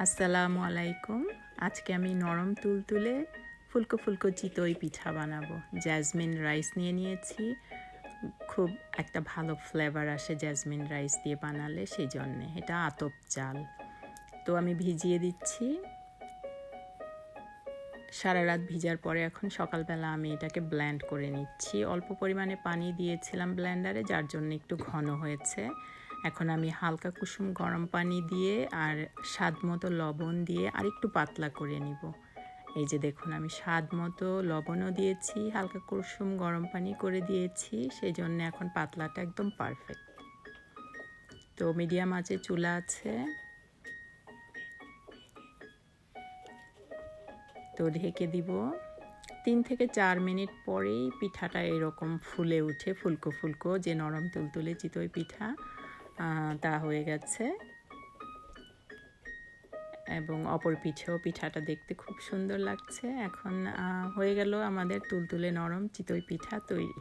আসসালামু আলাইকুম। আজকে আমি নরম তুলতুলে ফুলকো ফুলকো চিতই পিঠা বানাবো। জ্যাসমিন রাইস নিয়ে নিয়েছি। খুব একটা ভালো ফ্লেভার আসে জ্যাসমিন রাইস দিয়ে বানালে, সেই জন্যে। এটা আতপ চাল। তো আমি ভিজিয়ে দিচ্ছি। সারা রাত ভিজার পরে এখন সকালবেলা আমি এটাকে ব্লেন্ড করে নিচ্ছি। অল্প পরিমাণে পানি দিয়েছিলাম ব্লেন্ডারে, যার জন্য একটু ঘন হয়েছে। এখন আমি হালকা কুসুম গরম পানি দিয়ে আর স্বাদ মতো লবণ দিয়ে আর একটু পাতলা করে নিব। এই যে দেখুন, আমি স্বাদ মতো লবণও দিয়েছি, হালকা কুসুম গরম পানি করে দিয়েছি, সেই জন্য এখন পাতলাটা একদম পারফেক্ট। তো মিডিয়াম আঁচে চুলা আছে। তো ঢেকে দিব। 3 থেকে 4 মিনিট পরেই পিঠাটা এরকম ফুলে উঠে, ফুলকো ফুলকো যে নরম তুলতুলে চিতই পিঠা তা হয়ে গেছে। এবং অপর পিঠেও পিঠাটা দেখতে খুব সুন্দর লাগছে। এখন হয়ে গেল আমাদের তুলতুলে নরম চিতই পিঠা তৈরি।